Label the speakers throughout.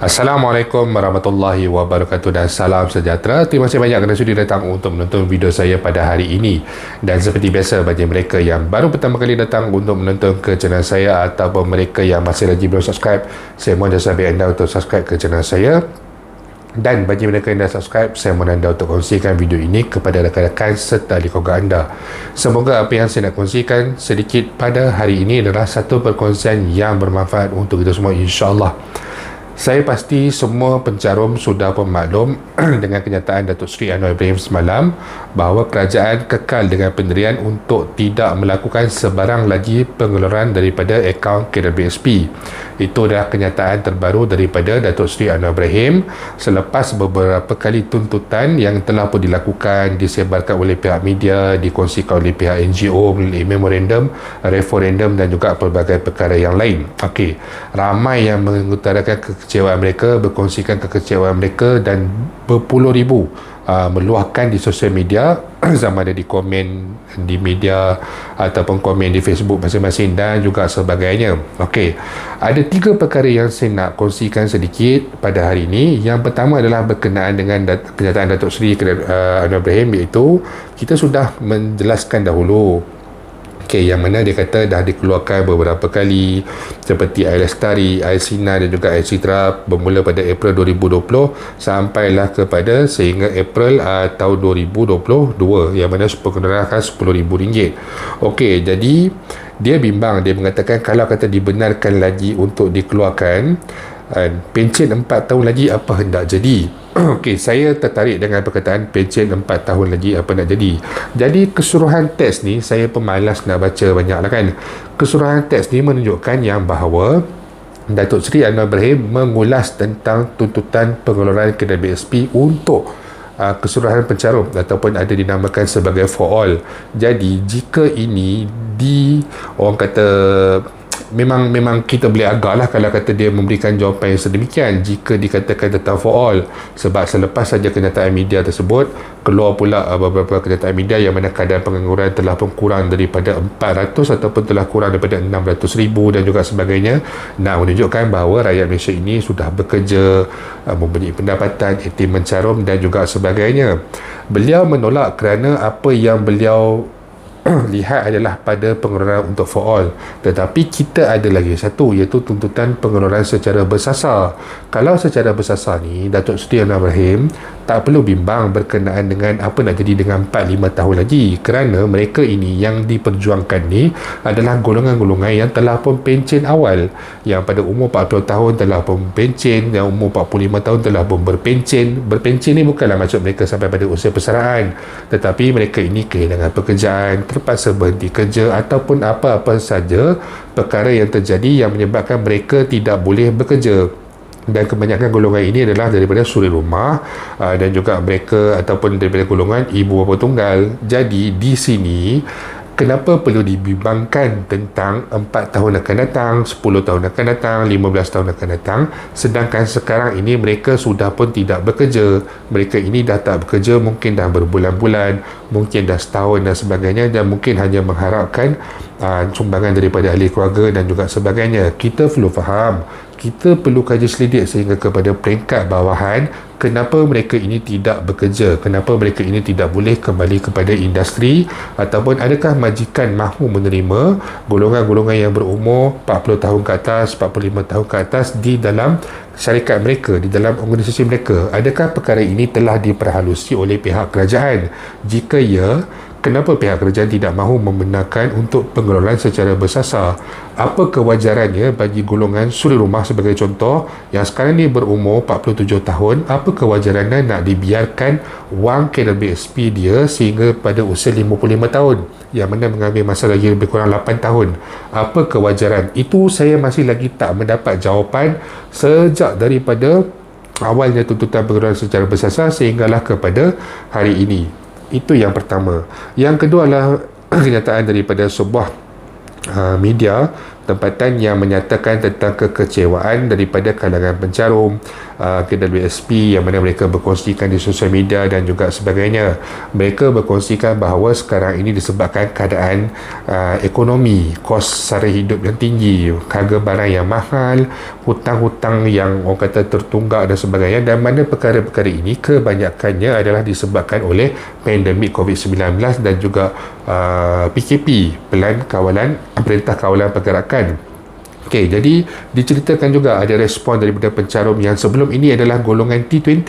Speaker 1: Assalamualaikum warahmatullahi wabarakatuh dan salam sejahtera. Terima kasih banyak kerana sudi datang untuk menonton video saya pada hari ini. Dan seperti biasa, bagi mereka yang baru pertama kali datang untuk menonton ke channel saya ataupun mereka yang masih lagi belum subscribe, saya mohon jasa bagi anda untuk subscribe ke channel saya. Dan bagi mereka yang dah subscribe, saya mohon anda untuk kongsikan video ini kepada rakan-rakan serta ahli keluarga anda. Semoga apa yang saya nak kongsikan sedikit pada hari ini adalah satu perkongsian yang bermanfaat untuk kita semua, insya-Allah. Saya pasti semua pencarum sudah pun maklum dengan kenyataan Datuk Seri Anwar Ibrahim semalam bahawa kerajaan kekal dengan pendirian untuk tidak melakukan sebarang lagi pengeluaran daripada akaun KWSP. Itu adalah kenyataan terbaru daripada Datuk Seri Anwar Ibrahim selepas beberapa kali tuntutan yang telah pun dilakukan, disebarkan oleh pihak media, dikongsikan oleh pihak NGO melalui memorandum, referendum dan juga pelbagai perkara yang lain. Okey, ramai yang mengutarakan kekecewaan mereka, berkongsikan kekecewaan mereka dan berpuluh ribu meluahkan di sosial media sama ada di komen di media ataupun komen di Facebook masing-masing dan juga sebagainya. Okey, ada tiga perkara yang saya nak kongsikan sedikit pada hari ini. Yang pertama adalah berkenaan dengan kenyataan Datuk Seri Anwar Ibrahim, iaitu kita sudah menjelaskan dahulu. Okay, yang mana dia kata dah dikeluarkan beberapa kali seperti Air Lestari, Air Sinar dan juga Air Citra bermula pada April 2020 sampailah kepada sehingga April tahun 2022, yang mana pengeluaran RM10,000. Okey, jadi dia bimbang, dia mengatakan kalau kata dibenarkan lagi untuk dikeluarkan pencen 4 tahun lagi, apa hendak jadi? Okey, saya tertarik dengan perkataan pencen 4 tahun lagi, apa nak jadi. Jadi keseluruhan teks ni saya pemalas nak baca banyak lah kan. Keseluruhan teks ni menunjukkan yang bahawa Datuk Seri Anwar Ibrahim mengulas tentang tuntutan pengeluaran KWSP untuk keseluruhan pencarum ataupun ada dinamakan sebagai for all. Jadi jika ini orang kata memang kita boleh agak lah kalau kata dia memberikan jawapan yang sedemikian jika dikatakan tentang for all, sebab selepas saja kenyataan media tersebut keluar pula beberapa kenyataan media yang mana kadar pengangguran telah pun kurang daripada 400 ataupun telah kurang daripada 600,000 dan juga sebagainya. Nak menunjukkan bahawa rakyat Malaysia ini sudah bekerja, mempunyai pendapatan, aktif mencarum dan juga sebagainya. Beliau menolak kerana apa yang beliau lihat adalah pada pengeluaran untuk for all, tetapi kita ada lagi satu, iaitu tuntutan pengeluaran secara bersasar. Kalau secara bersasar ni Datuk Seri Anwar Ibrahim tak perlu bimbang berkenaan dengan apa nak jadi dengan 4-5 tahun lagi, kerana mereka ini yang diperjuangkan ni adalah golongan-golongan yang telah pun pencen awal, yang pada umur 40 tahun telah pun pencen, yang umur 45 tahun telah pun berpencen. Berpencen ni bukanlah maksud mereka sampai pada usia persaraan, tetapi mereka ini kehilangan pekerjaan, terpaksa berhenti kerja ataupun apa-apa saja perkara yang terjadi yang menyebabkan mereka tidak boleh bekerja. Dan kebanyakan golongan ini adalah daripada suri rumah dan juga mereka ataupun daripada golongan ibu bapa tunggal. Jadi di sini kenapa perlu dibimbangkan tentang 4 tahun akan datang, 10 tahun akan datang, 15 tahun akan datang, sedangkan sekarang ini mereka sudah pun tidak bekerja. Mereka ini dah tak bekerja mungkin dah berbulan-bulan, mungkin dah setahun dan sebagainya, dan mungkin hanya mengharapkan sumbangan daripada ahli keluarga dan juga sebagainya. Kita perlu faham, kita perlu kaji selidik sehingga kepada peringkat bawahan kenapa mereka ini tidak bekerja, kenapa mereka ini tidak boleh kembali kepada industri, ataupun adakah majikan mahu menerima golongan-golongan yang berumur 40 tahun ke atas, 45 tahun ke atas di dalam syarikat mereka, di dalam organisasi mereka. Adakah perkara ini telah diperhalusi oleh pihak kerajaan? Jika ya, kenapa pihak kerajaan tidak mahu membenarkan untuk pengeluaran secara bersasar? Apa kewajarannya bagi golongan suri rumah sebagai contoh yang sekarang ni berumur 47 tahun, apa kewajarannya nak dibiarkan wang KWSP dia sehingga pada usia 55 tahun, yang mana mengambil masa lagi lebih kurang 8 tahun? Apa kewajaran? Itu saya masih lagi tak mendapat jawapan sejak daripada awalnya tuntutan pengeluaran secara bersasar sehinggalah kepada hari ini. Itu yang pertama. Yang kedua adalah kenyataan daripada sebuah media tempatan yang menyatakan tentang kekecewaan daripada kalangan pencarum KWSP, yang mana mereka berkongsikan di sosial media dan juga sebagainya. Mereka berkongsikan bahawa sekarang ini disebabkan keadaan ekonomi, kos sara hidup yang tinggi, harga barang yang mahal, hutang-hutang yang orang kata tertunggak dan sebagainya, dan mana perkara-perkara ini kebanyakannya adalah disebabkan oleh pandemik COVID-19 dan juga PKP, Perintah Kawalan Pergerakan. Okey, jadi diceritakan juga ada respon daripada pencarum yang sebelum ini adalah golongan T20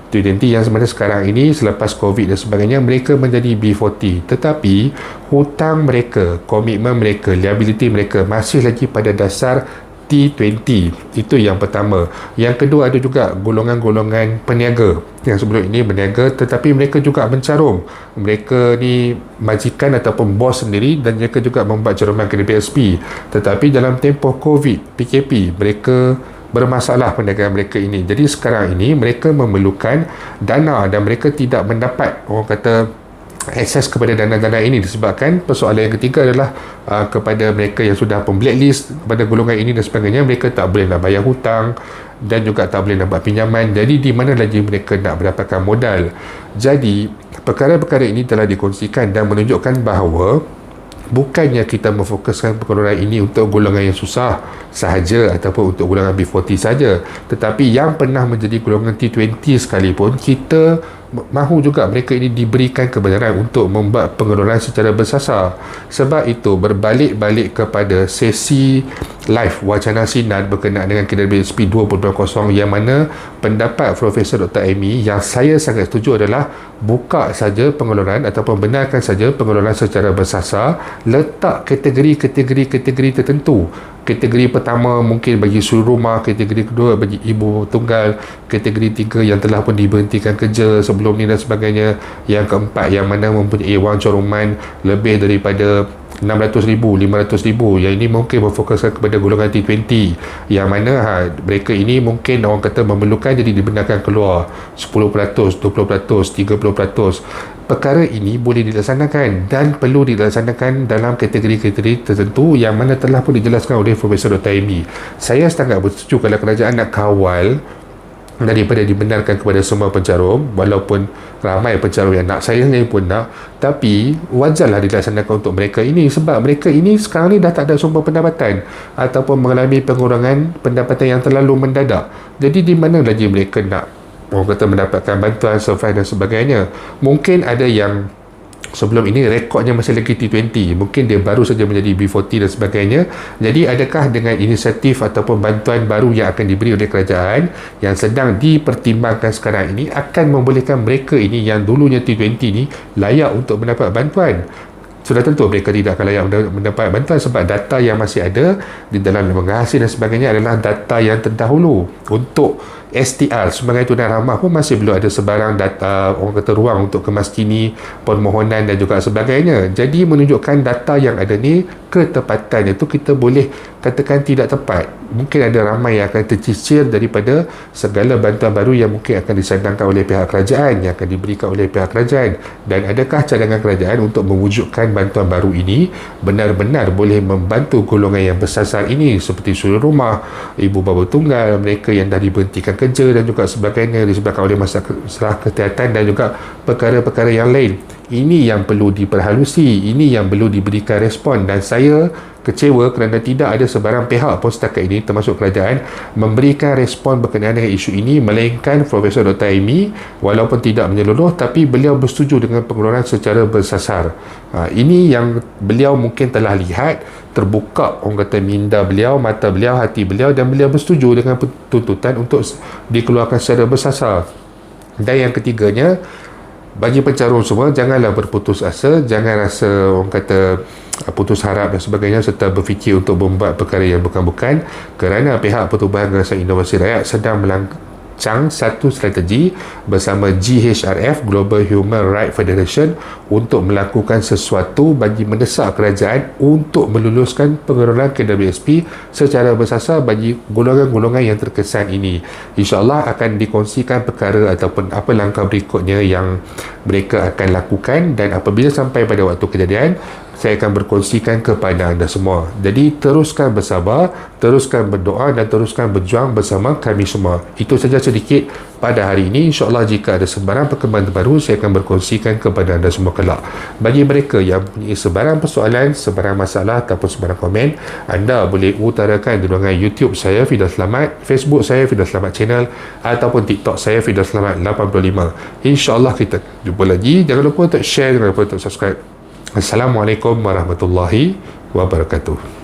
Speaker 1: yang sebenarnya sekarang ini selepas COVID dan sebagainya mereka menjadi B40, tetapi hutang mereka, komitmen mereka, liability mereka masih lagi pada dasar T20. Itu yang pertama. Yang kedua, ada juga golongan-golongan peniaga yang sebelum ini berniaga tetapi mereka juga mencarum. Mereka ni majikan ataupun bos sendiri dan mereka juga membuat caruman ke DPSP, tetapi dalam tempoh COVID, PKP, mereka bermasalah perniagaan mereka ini. Jadi sekarang ini mereka memerlukan dana dan mereka tidak mendapat, orang kata, akses kepada dana-dana ini disebabkan persoalan yang ketiga adalah kepada mereka yang sudah pun blacklist kepada golongan ini dan sebagainya, mereka tak boleh nak bayar hutang dan juga tak boleh nak buat pinjaman. Jadi di mana lagi mereka nak mendapatkan modal? Jadi perkara-perkara ini telah dikongsikan dan menunjukkan bahawa bukannya kita memfokuskan pengeluaran ini untuk golongan yang susah sahaja ataupun untuk golongan B40 saja, tetapi yang pernah menjadi golongan T20 sekalipun, kita mahu juga mereka ini diberikan kebenaran untuk membuat pengeluaran secara bersasar. Sebab itu berbalik-balik kepada sesi live wacana sinar berkenaan dengan KWSP 2.0 yang mana pendapat Profesor Dr. Amy yang saya sangat setuju adalah buka saja pengeluaran ataupun benarkan saja pengeluaran secara bersasar, letak kategori-kategori tertentu. Kategori pertama mungkin bagi suri rumah, kategori kedua bagi ibu tunggal, kategori tiga yang telah pun diberhentikan kerja sebelum ni dan sebagainya, yang keempat yang mana mempunyai wang caruman lebih daripada 600,000, 500,000, yang ini mungkin berfokuskan kepada golongan T20 yang mana mereka ini mungkin orang kata memerlukan, jadi dibenarkan keluar 10%, 20%, 30%. Perkara ini boleh dilaksanakan dan perlu dilaksanakan dalam kategori-kategori tertentu yang mana telah pun dijelaskan oleh Profesor Dr. Amy. Saya sangat bersetuju kalau kerajaan nak kawal daripada dibenarkan kepada semua pencarum, walaupun ramai pencarum yang nak, saya sendiri pun nak, tapi wajarlah dilaksanakan untuk mereka ini sebab mereka ini sekarang ni dah tak ada sumber pendapatan ataupun mengalami pengurangan pendapatan yang terlalu mendadak. Jadi di mana lagi mereka nak, orang kata, mendapatkan bantuan survive dan sebagainya. Mungkin ada yang sebelum ini rekodnya masih lagi T20, mungkin dia baru saja menjadi B40 dan sebagainya. Jadi adakah dengan inisiatif ataupun bantuan baru yang akan diberi oleh kerajaan yang sedang dipertimbangkan sekarang ini akan membolehkan mereka ini yang dulunya T20 ni layak untuk mendapat bantuan? Sudah tentu mereka tidak akan layak mendapat bantuan sebab data yang masih ada di dalam lembaga hasil dan sebagainya adalah data yang terdahulu. Untuk STR, sumbangan tunai ramah pun masih belum ada sebarang data, orang kata, ruang untuk kemaskini, permohonan dan juga sebagainya. Jadi menunjukkan data yang ada ni ketepatan itu kita boleh katakan tidak tepat. Mungkin ada ramai yang akan tercicir daripada segala bantuan baru yang mungkin akan disadangkan oleh pihak kerajaan, yang akan diberikan oleh pihak kerajaan. Dan adakah cadangan kerajaan untuk mewujudkan bantuan baru ini benar-benar boleh membantu golongan yang bersasar ini seperti suri rumah, ibu bapa tunggal, mereka yang dah diberhentikan kerja dan juga sebagainya disebabkan oleh masalah kesihatan dan juga perkara-perkara yang lain. Ini yang perlu diperhalusi, ini yang perlu diberikan respon, dan saya kecewa kerana tidak ada sebarang pihak pun setakat ini termasuk kerajaan memberikan respon berkenaan dengan isu ini, melainkan Profesor Dr. Amy walaupun tidak menyeluruh tapi beliau bersetuju dengan pengeluaran secara bersasar. Ini yang beliau mungkin telah lihat, terbuka orang kata minda beliau, mata beliau, hati beliau, dan beliau bersetuju dengan tuntutan untuk dikeluarkan secara bersasar. Dan yang ketiganya, bagi pencarum semua, janganlah berputus asa, jangan rasa orang kata putus harap dan sebagainya, serta berfikir untuk membuat perkara yang bukan-bukan, kerana pihak Pertubuhan Gerakan Inovasi Rakyat sedang melancang satu strategi bersama GHRF, Global Human Rights Federation, untuk melakukan sesuatu bagi mendesak kerajaan untuk meluluskan pengeluaran KWSP secara bersasar bagi golongan-golongan yang terkesan ini. InsyaAllah akan dikongsikan perkara ataupun apa langkah berikutnya yang mereka akan lakukan, dan apabila sampai pada waktu kejadian, saya akan berkongsikan kepada anda semua. Jadi teruskan bersabar, teruskan berdoa dan teruskan berjuang bersama kami semua. Itu saja sedikit pada hari ini. InsyaAllah jika ada sebarang perkembangan terbaru, saya akan berkongsikan kepada anda semua kelak. Bagi mereka yang punya sebarang persoalan, sebarang masalah ataupun sebarang komen, anda boleh utarakan di ruangan YouTube saya Firdaus Selamat, Facebook saya Firdaus Selamat Channel, ataupun TikTok saya Firdaus Selamat 85. InsyaAllah kita jumpa lagi. Jangan lupa untuk share, jangan lupa untuk subscribe. Assalamualaikum warahmatullahi wabarakatuh.